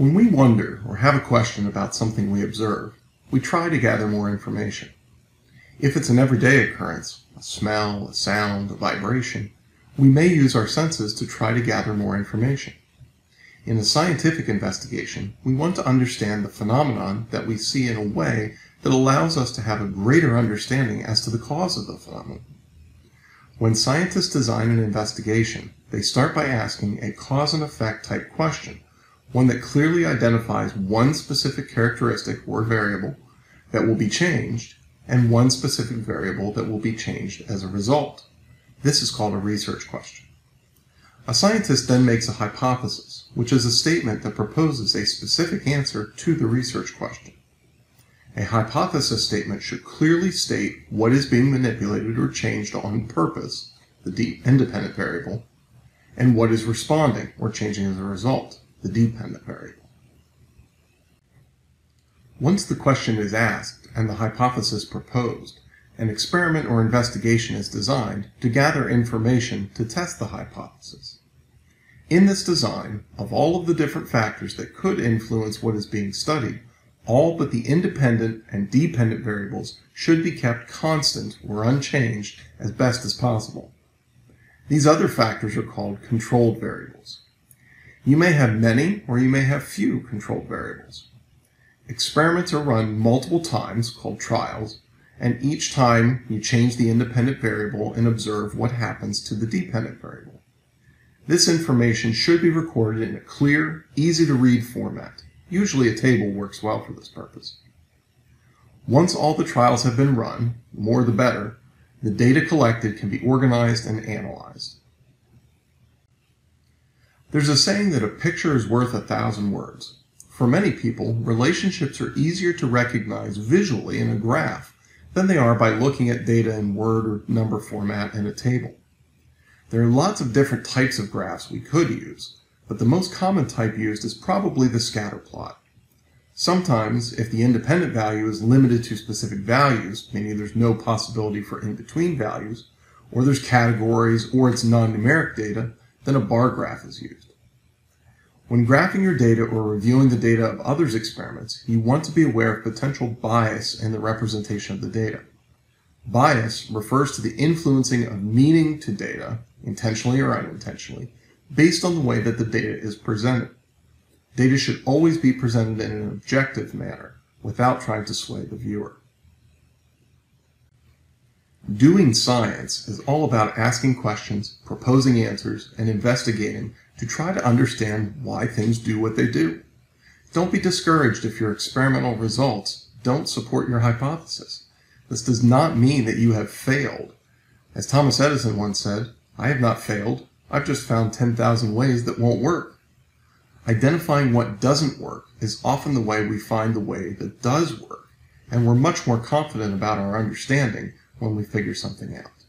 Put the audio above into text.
When we wonder or have a question about something we observe, we try to gather more information. If it's an everyday occurrence, a smell, a sound, a vibration, we may use our senses to try to gather more information. In a scientific investigation, we want to understand the phenomenon that we see in a way that allows us to have a greater understanding as to the cause of the phenomenon. When scientists design an investigation, they start by asking a cause and effect type question, one that clearly identifies one specific characteristic or variable that will be changed and one specific variable that will be changed as a result. This is called a research question. A scientist then makes a hypothesis, which is a statement that proposes a specific answer to the research question. A hypothesis statement should clearly state what is being manipulated or changed on purpose, the independent variable, and what is responding or changing as a result, the dependent variable. Once the question is asked and the hypothesis proposed, an experiment or investigation is designed to gather information to test the hypothesis. In this design, of all of the different factors that could influence what is being studied, all but the independent and dependent variables should be kept constant or unchanged as best as possible. These other factors are called controlled variables. You may have many or you may have few controlled variables. Experiments are run multiple times, called trials, and each time you change the independent variable and observe what happens to the dependent variable. This information should be recorded in a clear, easy-to-read format. Usually a table works well for this purpose. Once all the trials have been run, the more the better, the data collected can be organized and analyzed. There's a saying that a picture is worth 1,000 words. For many people, relationships are easier to recognize visually in a graph than they are by looking at data in word or number format in a table. There are lots of different types of graphs we could use, but the most common type used is probably the scatter plot. Sometimes, if the independent value is limited to specific values, meaning there's no possibility for in-between values, or there's categories, or it's non-numeric data, then a bar graph is used. When graphing your data or reviewing the data of others' experiments, you want to be aware of potential bias in the representation of the data. Bias refers to the influencing of meaning to data, intentionally or unintentionally, based on the way that the data is presented. Data should always be presented in an objective manner, without trying to sway the viewer. Doing science is all about asking questions, proposing answers, and investigating to try to understand why things do what they do. Don't be discouraged if your experimental results don't support your hypothesis. This does not mean that you have failed. As Thomas Edison once said, "I have not failed. I've just found 10,000 ways that won't work." Identifying what doesn't work is often the way we find the way that does work, and we're much more confident about our understanding when we figure something out.